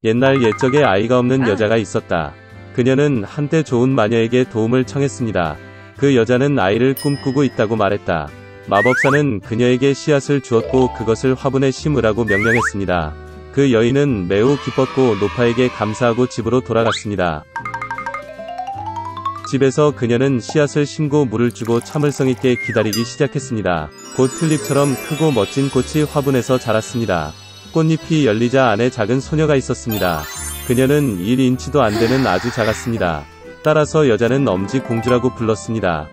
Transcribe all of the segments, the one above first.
옛날 옛적에 아이가 없는 여자가 있었다. 그녀는 한때 좋은 마녀에게 도움을 청했습니다. 그 여자는 아이를 꿈꾸고 있다고 말했다. 마법사는 그녀에게 씨앗을 주었고 그것을 화분에 심으라고 명령했습니다. 그 여인은 매우 기뻤고 노파에게 감사하고 집으로 돌아갔습니다. 집에서 그녀는 씨앗을 심고 물을 주고 참을성 있게 기다리기 시작했습니다. 곧 튤립처럼 크고 멋진 꽃이 화분에서 자랐습니다. 꽃잎이 열리자 안에 작은 소녀가 있었습니다. 그녀는 1인치도 안 되는 아주 작았습니다. 따라서 여자는 엄지공주라고 불렀습니다.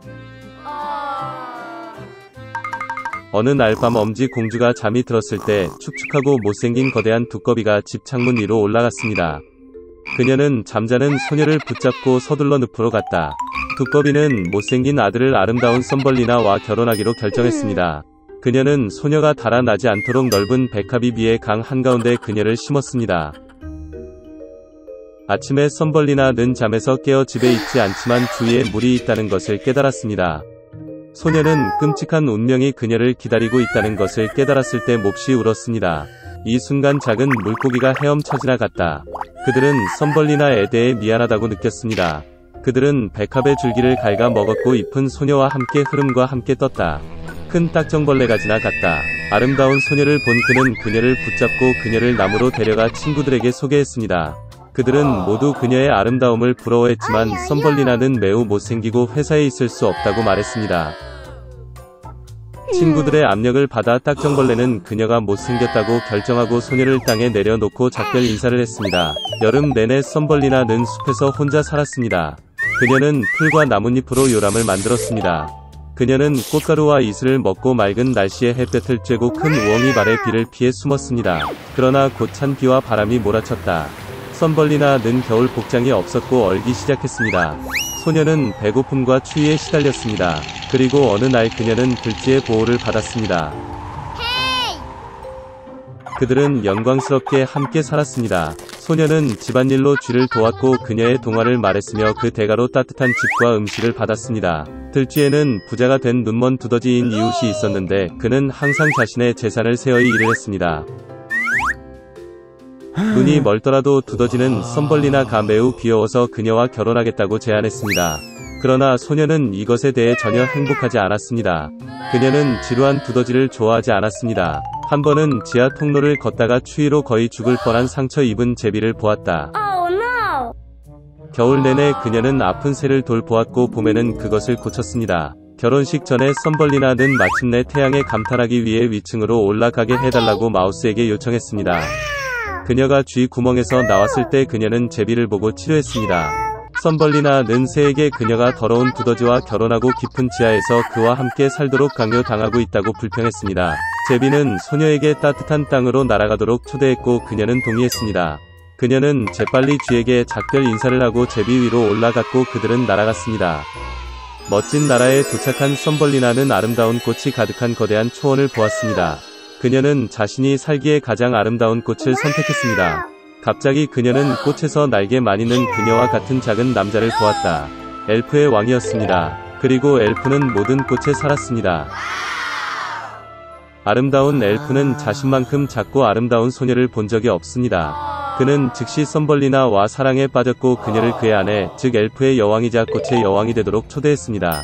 어느 날 밤 엄지공주가 잠이 들었을 때 축축하고 못생긴 거대한 두꺼비가 집 창문 위로 올라갔습니다. 그녀는 잠자는 소녀를 붙잡고 서둘러 늪으로 갔다. 두꺼비는 못생긴 아들을 아름다운 썸벌리나와 결혼하기로 결정했습니다. 그녀는 소녀가 달아나지 않도록 넓은 백합이 위에 강 한가운데 그녀를 심었습니다. 아침에 썸벌리나는 잠에서 깨어 집에 있지 않지만 주위에 물이 있다는 것을 깨달았습니다. 소녀는 끔찍한 운명이 그녀를 기다리고 있다는 것을 깨달았을 때 몹시 울었습니다. 이 순간 작은 물고기가 헤엄쳐 지나갔다. 그들은 썸벌리나에 대해 미안하다고 느꼈습니다. 그들은 백합의 줄기를 갉아 먹었고 잎은 소녀와 함께 흐름과 함께 떴다. 큰 딱정벌레가 지나갔다. 아름다운 소녀를 본 그는 그녀를 붙잡고 그녀를 나무로 데려가 친구들에게 소개했습니다. 그들은 모두 그녀의 아름다움을 부러워했지만 썸벌리나는 매우 못생기고 회사에 있을 수 없다고 말했습니다. 친구들의 압력을 받아 딱정벌레는 그녀가 못생겼다고 결정하고 소녀를 땅에 내려놓고 작별 인사를 했습니다. 여름 내내 썸벌리나는 숲에서 혼자 살았습니다. 그녀는 풀과 나뭇잎으로 요람을 만들었습니다. 그녀는 꽃가루와 이슬을 먹고 맑은 날씨에 햇볕을 쬐고 큰 우엉이 발에 비를 피해 숨었습니다. 그러나 곧 찬 비와 바람이 몰아쳤다. 썸벌리나는 겨울 복장이 없었고 얼기 시작했습니다. 소녀는 배고픔과 추위에 시달렸습니다. 그리고 어느 날 그녀는 들쥐의 보호를 받았습니다. 그들은 영광스럽게 함께 살았습니다. 소녀는 집안일로 쥐를 도왔고 그녀의 동화를 말했으며 그 대가로 따뜻한 집과 음식을 받았습니다. 들쥐에는 부자가 된 눈먼 두더지인 이웃이 있었는데 그는 항상 자신의 재산을 세어이 일을 했습니다. 눈이 멀더라도 두더지는 썸벌리나가 매우 귀여워서 그녀와 결혼하겠다고 제안했습니다. 그러나 소녀는 이것에 대해 전혀 행복하지 않았습니다. 그녀는 지루한 두더지를 좋아하지 않았습니다. 한 번은 지하 통로를 걷다가 추위로 거의 죽을 뻔한 상처 입은 제비를 보았다. 겨울 내내 그녀는 아픈 새를 돌보았고 봄에는 그것을 고쳤습니다. 결혼식 전에 썸벌리나는 마침내 태양에 감탄하기 위해 위층으로 올라가게 해달라고 마우스에게 요청했습니다. 그녀가 쥐 구멍에서 나왔을 때 그녀는 제비를 보고 치료했습니다. 썸벌리나는 새에게 그녀가 더러운 두더지와 결혼하고 깊은 지하에서 그와 함께 살도록 강요당하고 있다고 불평했습니다. 제비는 소녀에게 따뜻한 땅으로 날아가도록 초대했고 그녀는 동의했습니다. 그녀는 재빨리 쥐에게 작별 인사를 하고 제비 위로 올라갔고 그들은 날아갔습니다. 멋진 나라에 도착한 썸벌리나는 아름다운 꽃이 가득한 거대한 초원을 보았습니다. 그녀는 자신이 살기에 가장 아름다운 꽃을 선택했습니다. 갑자기 그녀는 꽃에서 날개 마니는 그녀와 같은 작은 남자를 보았다. 엘프의 왕이었습니다. 그리고 엘프는 모든 꽃에 살았습니다. 아름다운 엘프는 자신만큼 작고 아름다운 소녀를 본 적이 없습니다. 그는 즉시 썸벌리나와 사랑에 빠졌고 그녀를 그의 아내, 즉 엘프의 여왕이자 꽃의 여왕이 되도록 초대했습니다.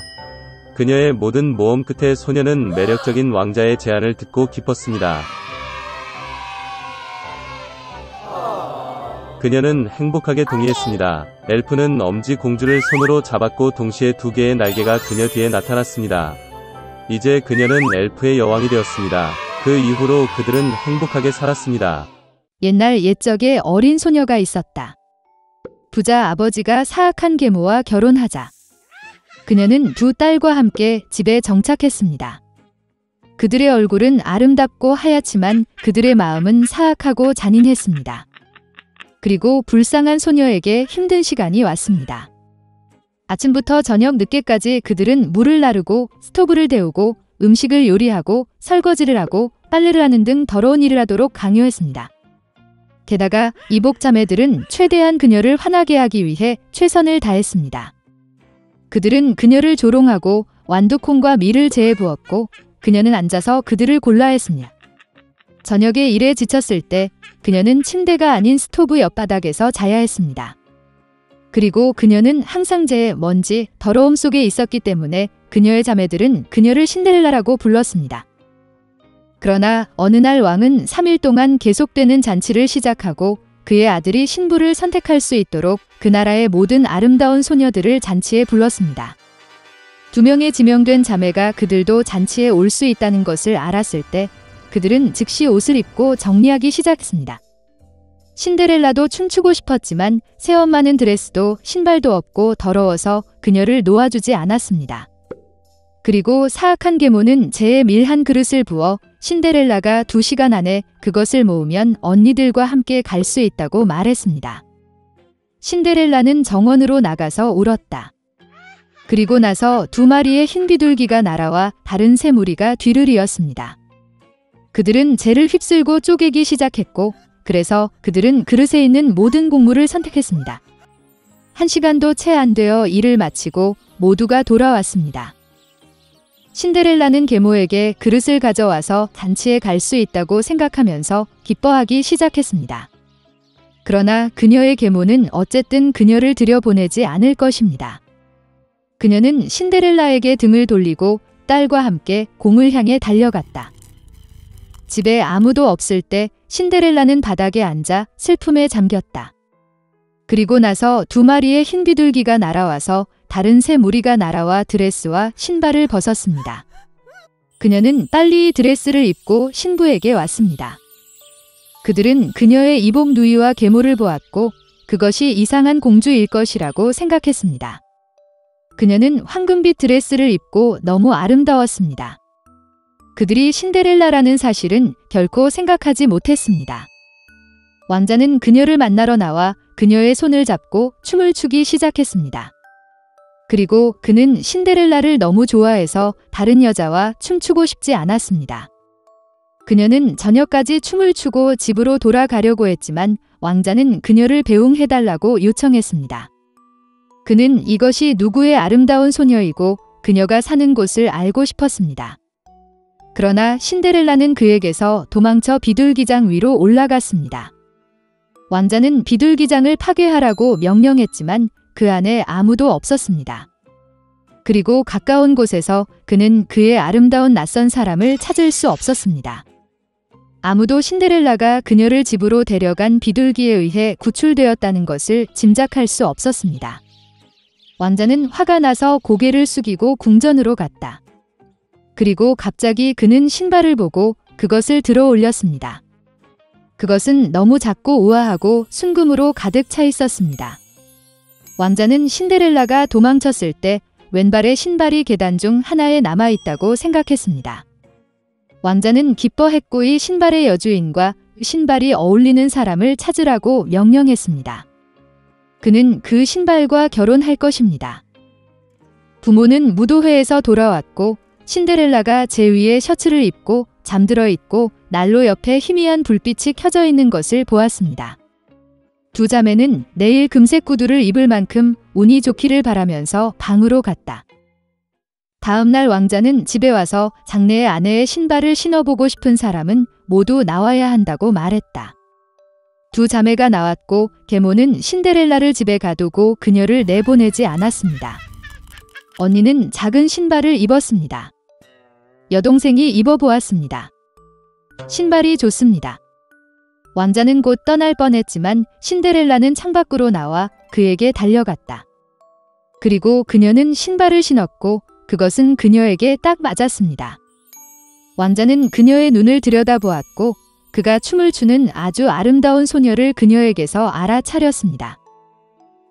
그녀의 모든 모험 끝에 소녀는 매력적인 왕자의 제안을 듣고 기뻤습니다. 그녀는 행복하게 동의했습니다. 엘프는 엄지공주를 손으로 잡았고 동시에 두 개의 날개가 그녀 뒤에 나타났습니다. 이제 그녀는 엘프의 여왕이 되었습니다. 그 이후로 그들은 행복하게 살았습니다. 옛날 옛적에 어린 소녀가 있었다. 부자 아버지가 사악한 계모와 결혼하자 그녀는 두 딸과 함께 집에 정착했습니다. 그들의 얼굴은 아름답고 하얗지만 그들의 마음은 사악하고 잔인했습니다. 그리고 불쌍한 소녀에게 힘든 시간이 왔습니다. 아침부터 저녁 늦게까지 그들은 물을 나르고 스토브를 데우고 음식을 요리하고 설거지를 하고 빨래를 하는 등 더러운 일을 하도록 강요했습니다. 게다가 이복자매들은 최대한 그녀를 화나게 하기 위해 최선을 다했습니다. 그들은 그녀를 조롱하고 완두콩과 밀을 재에 부었고 그녀는 앉아서 그들을 골라했습니다. 저녁에 일에 지쳤을 때 그녀는 침대가 아닌 스토브 옆바닥에서 자야 했습니다. 그리고 그녀는 항상 재에 먼지, 더러움 속에 있었기 때문에 그녀의 자매들은 그녀를 신데렐라라고 불렀습니다. 그러나 어느 날 왕은 3일 동안 계속되는 잔치를 시작하고 그의 아들이 신부를 선택할 수 있도록 그 나라의 모든 아름다운 소녀들을 잔치에 불렀습니다. 2명의 지명된 자매가 그들도 잔치에 올 수 있다는 것을 알았을 때 그들은 즉시 옷을 입고 정리하기 시작했습니다. 신데렐라도 춤추고 싶었지만 새엄마는 드레스도 신발도 없고 더러워서 그녀를 놓아주지 않았습니다. 그리고 사악한 계모는 재에 밀 한 그릇을 부어 신데렐라가 2시간 안에 그것을 모으면 언니들과 함께 갈 수 있다고 말했습니다. 신데렐라는 정원으로 나가서 울었다. 그리고 나서 2마리의 흰 비둘기가 날아와 다른 새 무리가 뒤를 이었습니다. 그들은 재를 휩쓸고 쪼개기 시작했고 그래서 그들은 그릇에 있는 모든 곡물을 선택했습니다. 1시간도 채 안 되어 일을 마치고 모두가 돌아왔습니다. 신데렐라는 계모에게 그릇을 가져와서 잔치에 갈 수 있다고 생각하면서 기뻐하기 시작했습니다. 그러나 그녀의 계모는 어쨌든 그녀를 들여보내지 않을 것입니다. 그녀는 신데렐라에게 등을 돌리고 딸과 함께 공을 향해 달려갔다. 집에 아무도 없을 때 신데렐라는 바닥에 앉아 슬픔에 잠겼다. 그리고 나서 2마리의 흰 비둘기가 날아와서 다른 새 무리가 날아와 드레스와 신발을 벗었습니다. 그녀는 빨리 드레스를 입고 신부에게 왔습니다. 그들은 그녀의 이복 누이와 계모를 보았고 그것이 이상한 공주일 것이라고 생각했습니다. 그녀는 황금빛 드레스를 입고 너무 아름다웠습니다. 그들이 신데렐라라는 사실은 결코 생각하지 못했습니다. 왕자는 그녀를 만나러 나와 그녀의 손을 잡고 춤을 추기 시작했습니다. 그리고 그는 신데렐라를 너무 좋아해서 다른 여자와 춤추고 싶지 않았습니다. 그녀는 저녁까지 춤을 추고 집으로 돌아가려고 했지만 왕자는 그녀를 배웅해달라고 요청했습니다. 그는 이것이 누구의 아름다운 소녀이고 그녀가 사는 곳을 알고 싶었습니다. 그러나 신데렐라는 그에게서 도망쳐 비둘기장 위로 올라갔습니다. 왕자는 비둘기장을 파괴하라고 명령했지만 그 안에 아무도 없었습니다. 그리고 가까운 곳에서 그는 그의 아름다운 낯선 사람을 찾을 수 없었습니다. 아무도 신데렐라가 그녀를 집으로 데려간 비둘기에 의해 구출되었다는 것을 짐작할 수 없었습니다. 왕자는 화가 나서 고개를 숙이고 궁전으로 갔다. 그리고 갑자기 그는 신발을 보고 그것을 들어 올렸습니다. 그것은 너무 작고 우아하고 순금으로 가득 차 있었습니다. 왕자는 신데렐라가 도망쳤을 때 왼발의 신발이 계단 중 하나에 남아있다고 생각했습니다. 왕자는 기뻐했고 이 신발의 여주인과 신발이 어울리는 사람을 찾으라고 명령했습니다. 그는 그 신발과 결혼할 것입니다. 부모는 무도회에서 돌아왔고 신데렐라가 제 위에 셔츠를 입고 잠들어 있고 난로 옆에 희미한 불빛이 켜져 있는 것을 보았습니다. 2 자매는 내일 금색 구두를 입을 만큼 운이 좋기를 바라면서 방으로 갔다. 다음 날 왕자는 집에 와서 장래의 아내의 신발을 신어보고 싶은 사람은 모두 나와야 한다고 말했다. 2 자매가 나왔고 계모는 신데렐라를 집에 가두고 그녀를 내보내지 않았습니다. 언니는 작은 신발을 입었습니다. 여동생이 입어보았습니다. 신발이 좋습니다. 왕자는 곧 떠날 뻔했지만 신데렐라는 창밖으로 나와 그에게 달려갔다. 그리고 그녀는 신발을 신었고 그것은 그녀에게 딱 맞았습니다. 왕자는 그녀의 눈을 들여다보았고 그가 춤을 추는 아주 아름다운 소녀를 그녀에게서 알아차렸습니다.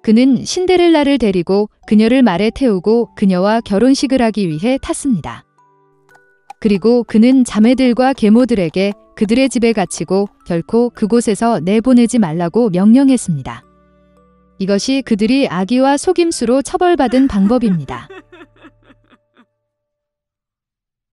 그는 신데렐라를 데리고 그녀를 말에 태우고 그녀와 결혼식을 하기 위해 탔습니다. 그리고 그는 자매들과 계모들에게 그들의 집에 갇히고 결코 그곳에서 내보내지 말라고 명령했습니다. 이것이 그들이 악의와 속임수로 처벌받은 방법입니다.